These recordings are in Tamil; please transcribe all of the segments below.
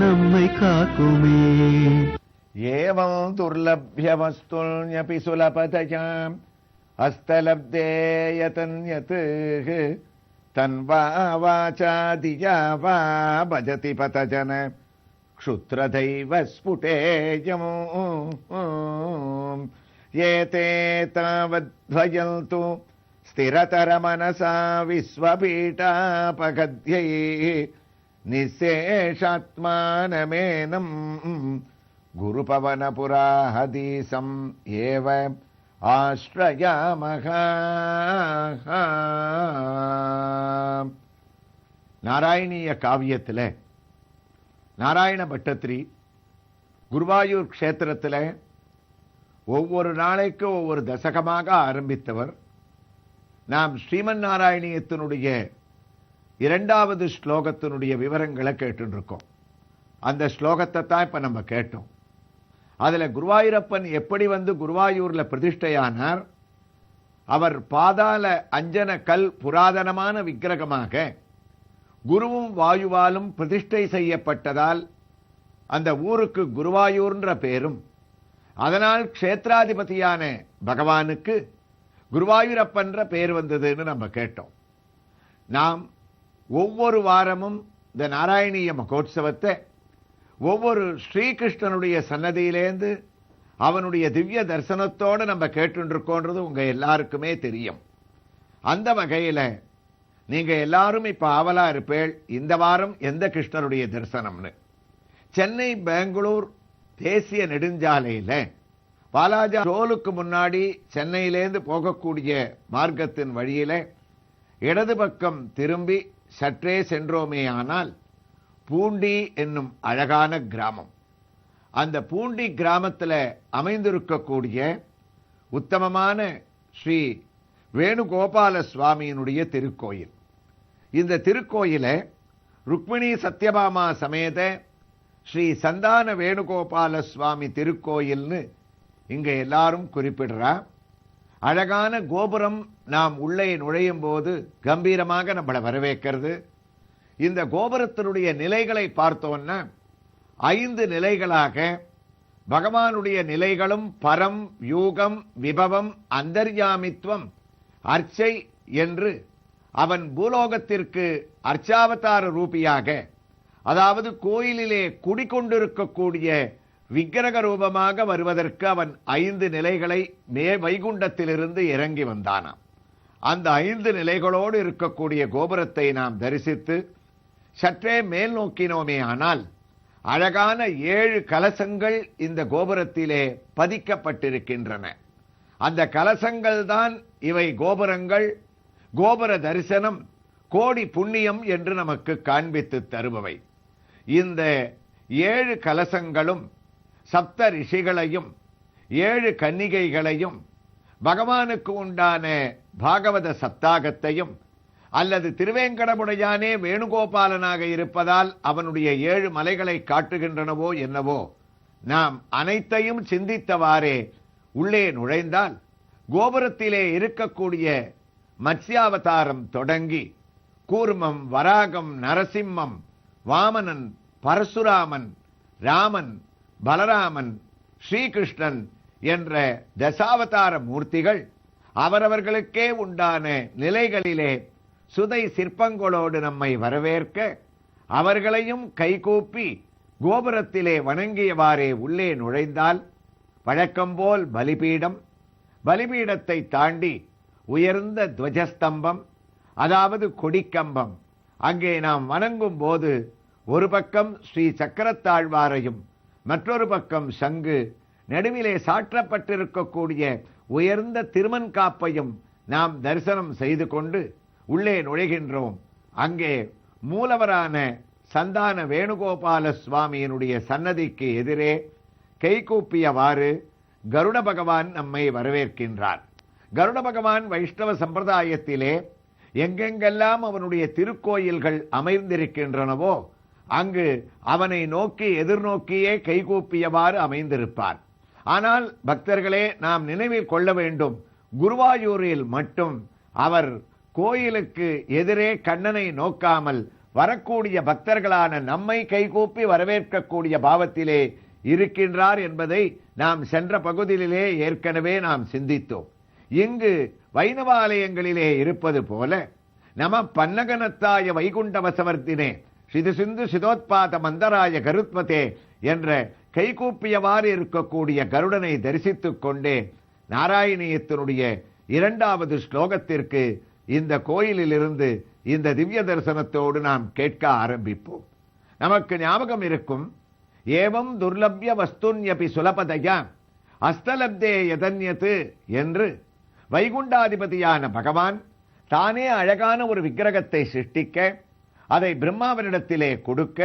நம்மை காக்குமே. ஏவம் துர்லப்ய வஸ்துல்யபி சுலபதயாம் ஹஸ்தலப்தே யதன்யத் தன்வா வாசா தியா வா பஜதி பதஜன க்ஷுத்ரதைவ ஸ்புடேயம். ஏதே தாவத்வயந்து ஸ்திரதர மனசா விஸ்வபீடாபகத்யை நிசேஷாத்மானமேனம் குருபவனபுராஹதீசம் ஏவ ஆஸ்ரயாமஹ. நாராயணீய காவியத்தில் நாராயண பட்டத்திரி குருவாயூர் க்ஷேத்திரத்தில் ஒவ்வொரு நாளைக்கு ஒவ்வொரு தசகமாக ஆரம்பித்தவர். நாம் ஸ்ரீமன் நாராயணியத்தினுடைய 2வது ஸ்லோகத்தினுடைய விவரங்களை கேட்டுருக்கோம். அந்த ஸ்லோகத்தை தான் இப்ப நம்ம கேட்டோம். அதுல குருவாயூரப்பன் எப்படி வந்து குருவாயூர்ல பிரதிஷ்டையானார், அவர் பாதாள அஞ்சன கல் புராதனமான விக்கிரகமாக குருவும் வாயுவாலும் பிரதிஷ்டை செய்யப்பட்டதால் அந்த ஊருக்கு குருவாயூர்ன்ற பேரும், அதனால் க்ஷேத்ராதிபதியான பகவானுக்கு குருவாயூரப்பன்ற பேர் வந்ததுன்னு நம்ம கேட்டோம். நாம் ஒவ்வொரு வாரமும் இந்த நாராயணீய மகோத்சவத்தை ஒவ்வொரு ஸ்ரீகிருஷ்ணனுடைய சன்னதியிலேந்து அவனுடைய திவ்ய தரிசனத்தோடு நம்ம கேட்டுருக்கோன்றது உங்க எல்லாருக்குமே தெரியும். அந்த வகையில நீங்க எல்லாரும் இப்ப ஆவலா இருப்பேள் இந்த வாரம் எந்த கிருஷ்ணருடைய தரிசனம்னு. சென்னை பெங்களூர் தேசிய நெடுஞ்சாலையில பாலாஜா டோலுக்கு முன்னாடி சென்னையிலேருந்து போகக்கூடிய மார்க்கத்தின் வழியில இடது பக்கம் திரும்பி சற்றே சென்றோமே ஆனால் பூண்டி என்னும் அழகான கிராமம். அந்த பூண்டி கிராமத்தில் அமைந்திருக்கக்கூடிய உத்தமமான ஸ்ரீ வேணுகோபால சுவாமியினுடைய திருக்கோயில். இந்த திருக்கோயில ருக்மிணி சத்யபாமா சமேத ஸ்ரீ சந்தான வேணுகோபால சுவாமி திருக்கோயில்னு இங்க எல்லாரும் குறிப்பிடுறா. அழகான கோபுரம் நாம் உள்ளே நுழையும் போது கம்பீரமாக நம்மளை வரவேற்கிறது. இந்த கோபுரத்தினுடைய நிலைகளை பார்த்தோன்னா 5 நிலைகளாக பகவானுடைய நிலைகளும் பரம், யூகம், விபவம், அந்தர்யாமித்வம், அர்ச்சை என்று அவன் பூலோகத்திற்கு அர்ச்சாவதார ரூபியாக, அதாவது கோயிலிலே குடிக்கொண்டிருக்கக்கூடிய விக்கிரக ரூபமாக வருவதற்கு அவன் 5 நிலைகளை வைகுண்டத்திலிருந்து இறங்கி வந்தானாம். அந்த 5 நிலைகளோடு இருக்கக்கூடிய கோபுரத்தை நாம் தரிசித்து சற்றே மேல் நோக்கினோமே ஆனால் அழகான 7 கலசங்கள் இந்த கோபுரத்திலே பதிக்கப்பட்டிருக்கின்றன. அந்த கலசங்கள் தான் இவை கோபுரங்கள், கோபுர தரிசனம், கோடி புண்ணியம் என்று நமக்கு காண்பித்து தருபவை. இந்த 7 கலசங்களும் சப்த ரிஷிகளையும் 7 கன்னிகைகளையும் பகவானுக்கு உண்டான பாகவத சப்தாகத்தையும் அல்லது திருவேங்கடமுடையானே வேணுகோபாலனாக இருப்பதால் அவனுடைய 7 மலைகளை காட்டுகின்றனவோ என்னவோ, நாம் அனைத்தையும் சிந்தித்தவாறே உள்ளே நுழைந்தால் கோபுரத்திலே இருக்கக்கூடிய மத்ஸ்யாவதாரம் தொடங்கி கூர்மம், வராகம், நரசிம்மம், வாமனன், பரசுராமன், ராமன், பலராமன், ஸ்ரீகிருஷ்ணன் என்ற தசாவதார மூர்த்திகள் அவரவர்களுக்கே உண்டான நிலைகளிலே சுதை சிற்பங்களோடு நம்மை வரவேற்க, அவர்களையும் கைகூப்பி கோபுரத்திலே வணங்கியவாறே உள்ளே நுழைந்தால் வழக்கம்போல் பலிபீடம், பலிபீடத்தை தாண்டி உயர்ந்த துவஜஸ்தம்பம், அதாவது கொடிக்கம்பம். அங்கே நாம் வணங்கும் போது ஒரு பக்கம் ஸ்ரீ சக்கரத்தாழ்வாரையும் மற்றொரு பக்கம் சங்கு, நடுவிலே சாற்றப்பட்டிருக்கக்கூடிய உயர்ந்த திருமண் காப்பையும் நாம் தரிசனம் செய்து கொண்டு உள்ளே நுழைகின்றோம். அங்கே மூலவரான சந்தான வேணுகோபால சுவாமியினுடைய சன்னதிக்கு எதிரே கைகூப்பியவாறு கருட பகவான் நம்மை வரவேற்கின்றார். கருட பகவான் வைஷ்ணவ சம்பிரதாயத்திலே எங்கெங்கெல்லாம் அவனுடைய திருக்கோயில்கள் அமைந்திருக்கின்றனவோ அங்கு அவனை நோக்கி எதிர்நோக்கியே கைகூப்பியவாறு அமைந்திருப்பார். ஆனால் பக்தர்களே, நாம் நினைவில் கொள்ள வேண்டும், குருவாயூரில் மட்டும் அவர் கோயிலுக்கு எதிரே கண்ணனை நோக்காமல் வரக்கூடிய பக்தர்களான நம்மை கைகூப்பி வரவேற்கக்கூடிய பாவத்திலே இருக்கின்றார் என்பதை நாம் சென்ற பகுதியிலே ஏற்கனவே நாம் சிந்தித்தோம். இங்கு வைணவாலயங்களிலே இருப்பது போல நம பன்னகனத்தாய வைகுண்ட வசவர்த்தினே சிது சிந்து சிதோத்பாத மந்தராய கருத்மதே என்ற கைகூப்பியவாறு இருக்கக்கூடிய கருடனை தரிசித்துக் கொண்டே நாராயணியத்தினுடைய 2வது ஸ்லோகத்திற்கு இந்த கோயிலிலிருந்து இந்த திவ்ய தரிசனத்தோடு நாம் கேட்க ஆரம்பிப்போம். நமக்கு ஞாபகம் இருக்கும், ஏவம் துர்லபிய வஸ்துன்யபி சுலபதயா அஸ்தலப்தே யதன்யத்து என்று வைகுண்டாதிபதியான பகவான் தானே அழகான ஒரு விக்கிரகத்தை சிருஷ்டிக்க, அதை பிரம்மாவனிடத்திலே கொடுக்க,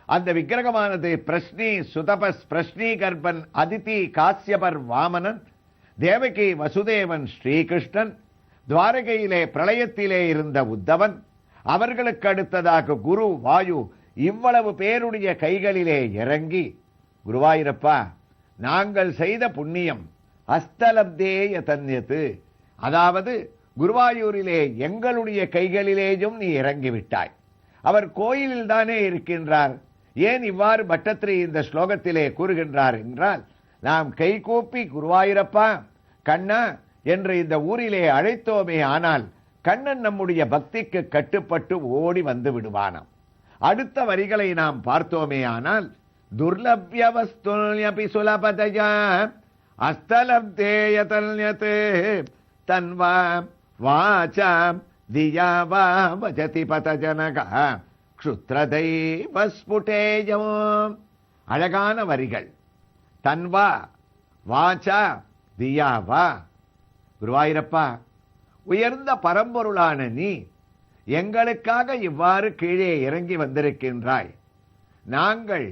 அந்த விக்கிரகமானது பிரஷ்னி சுதபஸ் பிரஷ்னி கர்ப்பன் அதிதி காசியபர் வாமனன் தேவகி வசுதேவன் ஸ்ரீகிருஷ்ணன் துவாரகையிலே பிரளயத்திலே இருந்த உத்தவன் அவர்களுக்கு அடுத்ததாக குரு வாயு இவ்வளவு பேருடைய கைகளிலே இறங்கி, குருவாயூரப்பா நாங்கள் செய்த புண்ணியம் அஸ்தலப்தேய தன்யத்து, அதாவது குருவாயூரிலே எங்களுடைய கைகளிலேயும் நீ இறங்கிவிட்டாய். அவர் கோயிலில் தானே இருக்கின்றார், ஏன் இவ்வாறு பட்டத்திரி இந்த ஸ்லோகத்திலே கூறுகின்றார் என்றால், நாம் கைகூப்பி குருவாயூரப்பா கண்ணா என்று இந்த ஊரிலே அழைத்தோமே ஆனால் கண்ணன் நம்முடைய பக்திக்கு கட்டுப்பட்டு ஓடி வந்து விடுவானாம். அடுத்த வரிகளை நாம் பார்த்தோமே ஆனால், துர்லபிய வஸ்துன்யபி சுலபதயா அஸ்தலப்தேய தன்யத் தன்வா வாசாம் தியா வா வஜதி பதஜனக க்ஷுத்ரதைவ ஸ்புடேயம். அழகான வரிகள். தன்வா வாசா தியா வா. குருவாயூரப்பா உயர்ந்த பரம்பொருளான நீ எங்களுக்காக இவ்வாறு கீழே இறங்கி வந்திருக்கின்றாய். நாங்கள்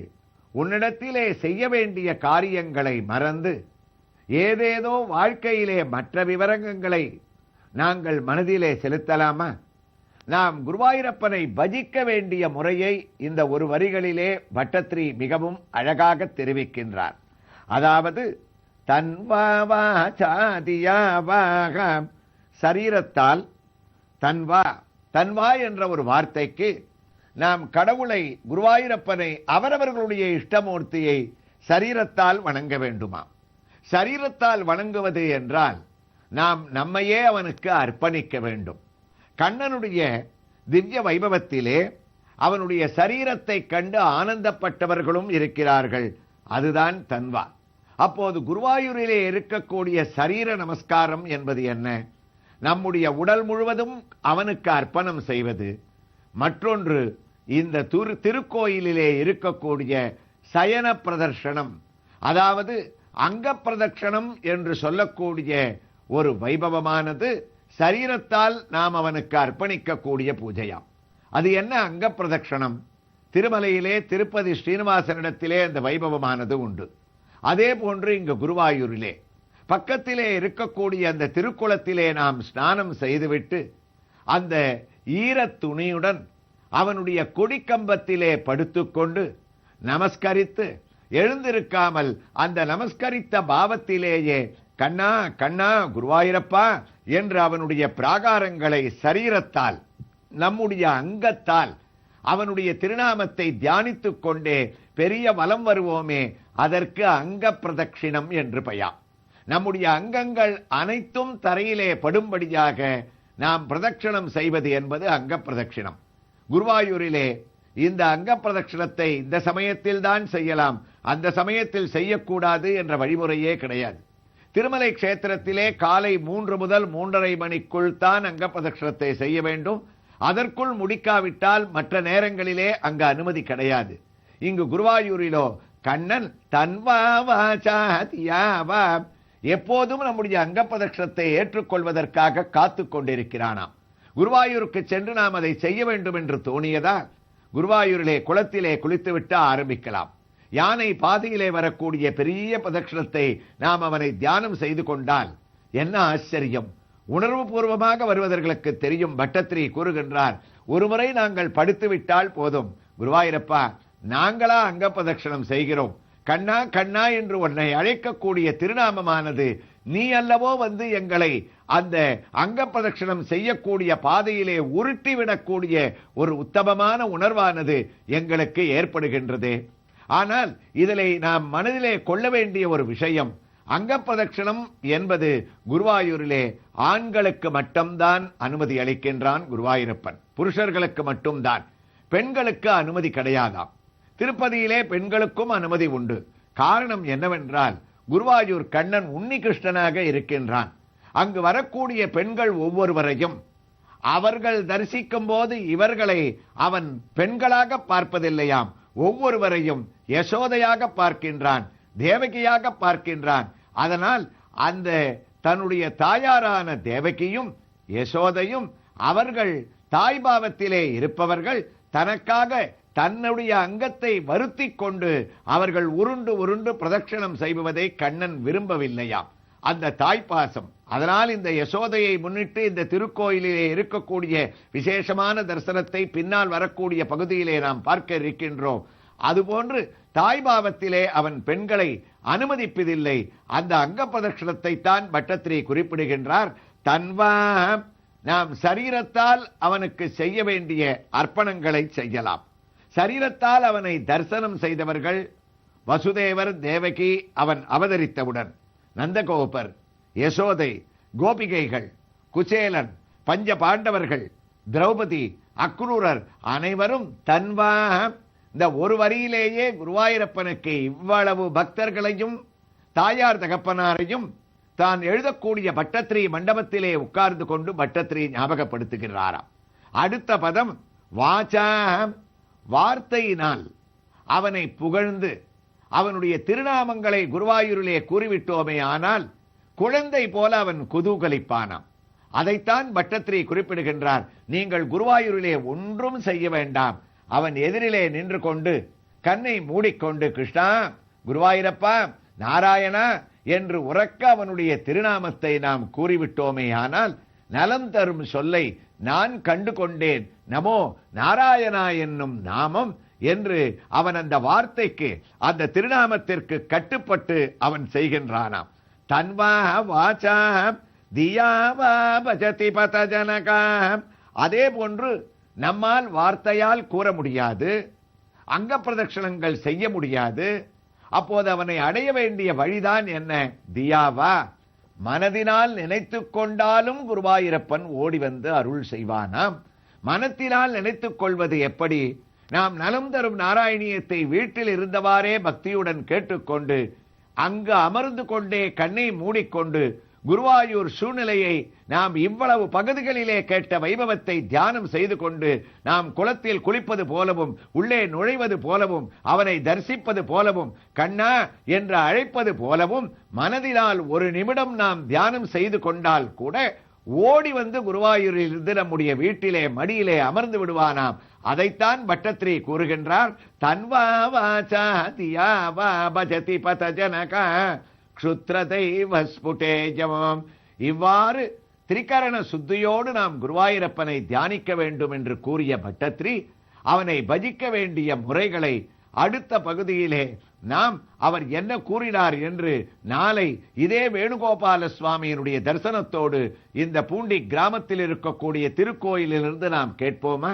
உன்னிடத்திலே செய்ய வேண்டிய காரியங்களை மறந்து ஏதேதோ வாழ்க்கையிலே மற்ற விவரங்களை நாங்கள் மனதிலே செலுத்தலாமா? நாம் குருவாயூரப்பனை பஜிக்க வேண்டிய முறையை இந்த ஒரு வரிகளிலே பட்டத்திரி மிகவும் அழகாக தெரிவிக்கின்றார். அதாவது தன்வாவாசாதியாவாக சரீரத்தால் தன்வா தன்வா என்ற ஒரு வார்த்தைக்கு நாம் கடவுளை குருவாயூரப்பனை அவரவர்களுடைய இஷ்டமூர்த்தியை சரீரத்தால் வணங்க வேண்டுமா? சரீரத்தால் வணங்குவது என்றால் நாம் நம்மையே அவனுக்கு அர்ப்பணிக்க வேண்டும். கண்ணனுடைய திவ்ய வைபவத்திலே அவனுடைய சரீரத்தை கண்டு ஆனந்தப்பட்டவர்களும் இருக்கிறார்கள். அதுதான் தன்வா. அப்போது குருவாயூரிலே இருக்கக்கூடிய சரீர நமஸ்காரம் என்பது என்ன? நம்முடைய உடல் முழுவதும் அவனுக்கு அர்ப்பணம் செய்வது. மற்றொன்று இந்த திருக்கோயிலிலே இருக்கக்கூடிய சயன பிரதர்ஷனம், அதாவது அங்க பிரதட்சணம் என்று சொல்லக்கூடிய ஒரு வைபவமானது சரீரத்தால் நாம் அவனுக்கு அர்ப்பணிக்கக்கூடிய பூஜையாம். அது என்ன அங்க பிரதட்சணம்? திருமலையிலே திருப்பதி ஸ்ரீனிவாசனிடத்திலே அந்த வைபவமானது உண்டு. அதே போன்று இங்கு குருவாயூரிலே பக்கத்திலே இருக்கக்கூடிய அந்த திருக்குளத்திலே நாம் ஸ்நானம் செய்துவிட்டு அந்த ஈரத் துணியுடன் அவனுடைய கொடிக்கம்பத்திலே படுத்துக்கொண்டு நமஸ்கரித்து எழுந்திருக்காமல் அந்த நமஸ்கரித்த பாவத்திலேயே கண்ணா கண்ணா குருவாயூரப்பா என்று அவனுடைய பிராகாரங்களை சரீரத்தால் நம்முடைய அங்கத்தால் அவனுடைய திருநாமத்தை தியானித்துக் கொண்டே பெரிய வலம் வருவோமே, அதற்கு அங்க பிரதட்சிணம் என்று பெயர். நம்முடைய அங்கங்கள் அனைத்தும் தரையிலே படும்படியாக நாம் பிரதட்சிணம் செய்வது என்பது அங்க பிரதட்சிணம். குருவாயூரிலே இந்த அங்க பிரதட்சிணத்தை இந்த சமயத்தில் தான் செய்யலாம், அந்த சமயத்தில் செய்யக்கூடாது என்ற வழிமுறையே கிடையாது. திருமலை க்ஷேத்திரத்திலே காலை 3 முதல் 3:30 மணிக்குள் தான் அங்க பிரதட்சிணத்தை செய்ய வேண்டும். அதற்குள் முடிக்காவிட்டால் மற்ற நேரங்களிலே அங்கு அனுமதி கிடையாது. இங்கு குருவாயூரிலோ கண்ணன் தன்வாவாசாதியாவா எப்போதும் நம்முடைய அங்க பிரதட்சிணத்தை ஏற்றுக்கொள்வதற்காக காத்து கொண்டிருக்கிறானாம். குருவாயூருக்கு சென்று நாம் அதை செய்ய வேண்டும் என்று தோணியதால் குருவாயூரிலே குளத்திலே குளித்துவிட்டு ஆரம்பிக்கலாம். யானை பாதையிலே வரக்கூடிய பெரிய பிரதட்சிணத்தை நாம் அவனை தியானம் செய்து கொண்டால் என்ன ஆச்சரியம்! உணர்வு பூர்வமாக வருவதற்கு தெரியும். பட்டத்திரி கூறுகின்றார், ஒருமுறை நாங்கள் படுத்துவிட்டால் போதும், குருவாயூரப்பா நாங்களா அங்க பிரதட்சிணம் செய்கிறோம், கண்ணா கண்ணா என்று உன்னை அழைக்கக்கூடிய திருநாமமானது நீ அல்லவோ வந்து எங்களை அந்த அங்க பிரதட்சணம் செய்யக்கூடிய பாதையிலே உருட்டிவிடக்கூடிய ஒரு உத்தமமான உணர்வானது எங்களுக்கு ஏற்படுகின்றது. ஆனால் இதிலே நாம் மனதிலே கொள்ள வேண்டிய ஒரு விஷயம், அங்க பிரதட்சணம் என்பது குருவாயூரிலே ஆண்களுக்கு மட்டும்தான் அனுமதி அளிக்கின்றான் குருவாயூரப்பன். புருஷர்களுக்கு மட்டும்தான், பெண்களுக்கு அனுமதி கிடையாதாம். திருப்பதியிலே பெண்களுக்கும் அனுமதி உண்டு. காரணம் என்னவென்றால், குருவாயூர் கண்ணன் உன்னி கிருஷ்ணனாக இருக்கின்றான். அங்கு வரக்கூடிய பெண்கள் ஒவ்வொருவரையும் அவர்கள் தரிசிக்கும் போது இவர்களை அவன் பெண்களாக பார்ப்பதில்லையாம். ஒவ்வொருவரையும் யசோதையாக பார்க்கின்றான், தேவகியாக பார்க்கின்றான். அதனால் அந்த தன்னுடைய தாயாரான தேவகியும் யசோதையும் அவர்கள் தாய்பாவத்திலே இருப்பவர்கள் தனக்காக தன்னுடைய அங்கத்தை வருத்தி கொண்டு அவர்கள் உருண்டு உருண்டு பிரதட்சணம் செய்வதை கண்ணன் விரும்பவில்லையாம். அந்த தாய்ப்பாசம். அதனால் இந்த யசோதையை முன்னிட்டு இந்த திருக்கோயிலிலே இருக்கக்கூடிய விசேஷமான தரிசனத்தை பின்னால் வரக்கூடிய பகுதியிலே நாம் பார்க்க இருக்கின்றோம். அதுபோன்று தாய்பாவத்திலே அவன் பெண்களை அனுமதிப்பதில்லை. அந்த அங்க பிரதட்சணத்தை தான் பட்டத்திரி குறிப்பிடுகின்றார். தன்வா, நாம் சரீரத்தால் அவனுக்கு செய்ய வேண்டிய அர்ப்பணங்களை செய்யலாம். சரீரத்தால் அவனை தரிசனம் செய்தவர்கள் வசுதேவர், தேவகி அவன் அவதரித்தவுடன், நந்தகோபர், யசோதை, கோபிகைகள், குச்சேலன், பஞ்ச பாண்டவர்கள், திரௌபதி, அக்ரூரர் அனைவரும் தன்வா, இந்த ஒரு வரியிலேயே குருவாயூரப்பனுக்கு இவ்வளவு பக்தர்களையும் தாயார் தகப்பனாரையும் தான் எழுதக்கூடிய பட்டத்திரி மண்டபத்திலே உட்கார்ந்து கொண்டு பட்டத்திரி ஞாபகப்படுத்துகிறாராம். அடுத்த பதம் வாசா, வார்த்தையினால் அவனை புகழ்ந்து அவனுடைய திருநாமங்களை குருவாயூரிலே கூறிவிட்டோமே ஆனால் குழந்தை போல அவன் குதூகலிப்பானாம். அதைத்தான் பட்டத்திரி குறிப்பிடுகின்றார். நீங்கள் குருவாயூரிலே ஒன்றும் செய்ய வேண்டாம், அவன் எதிரிலே நின்று கொண்டு கண்ணை மூடிக்கொண்டு கிருஷ்ணா, குருவாயூரப்பா, நாராயணா என்று உறக்க அவனுடைய திருநாமத்தை நாம் கூறிவிட்டோமே ஆனால் நலம் தரும் சொல்லை நான் கண்டு கொண்டேன், நமோ நாராயணா என்னும் நாமம் என்று அவன் அந்த வார்த்தைக்கு, அந்த திருநாமத்திற்கு கட்டுப்பட்டு அவன் செய்கின்றானாம். தன்வா வாசா தியாவா பஜதி பதஜனகா. அதே போன்று நம்மால் வார்த்தையால் கூற முடியாது, அங்க பிரதட்சணங்கள் செய்ய முடியாது. அப்போது அவனை அடைய வேண்டிய வழிதான் என்ன? தியாவா, மனதினால் நினைத்து கொண்டாலும் குருவாயூரப்பன் ஓடி வந்து அருள் செய்வானாம். மனத்தினால் நினைத்துக் கொள்வது எப்படி? நாம் நலம் தரும் நாராயணியத்தை வீட்டில் இருந்தவாறே பக்தியுடன் கேட்டுக்கொண்டு அங்கு அமர்ந்து கொண்டே கண்ணை மூடிக்கொண்டு குருவாயூர் சூழ்நிலையை நாம் இவ்வளவு பகுதிகளிலே கேட்ட வைபவத்தை தியானம் செய்து கொண்டு நாம் குளத்தில் குளிப்பது போலவும் உள்ளே நுழைவது போலவும் அவனை தரிசிப்பது போலவும் கண்ணா என்று அழைப்பது போலவும் மனதினால் ஒரு நிமிடம் நாம் தியானம் செய்து கொண்டால் கூட ஓடி வந்து குருவாயூரில் இருந்து நம்முடைய வீட்டிலே மடியிலே அமர்ந்து விடுவானாம். அதைத்தான் பட்டத்திரி கூறுகின்றார். தன்வா வாசா தியாவா பஜதி பதஜனகா க்ஷுத்ரதைவ ஸ்புடேஜமம். இவ்வாறு திரிகரண சுத்தியோடு நாம் குருவாயூரப்பனை தியானிக்க வேண்டும் என்று கூறிய பட்டத்திரி அவனை பஜிக்க வேண்டிய முறைகளை அடுத்த பகுதியிலே நாம் அவர் என்ன கூறினார் என்று நாளை இதே வேணுகோபால சுவாமியினுடைய தரிசனத்தோடு இந்த பூண்டி கிராமத்தில் இருக்கக்கூடிய திருக்கோயிலிலிருந்து நாம் கேட்போமா?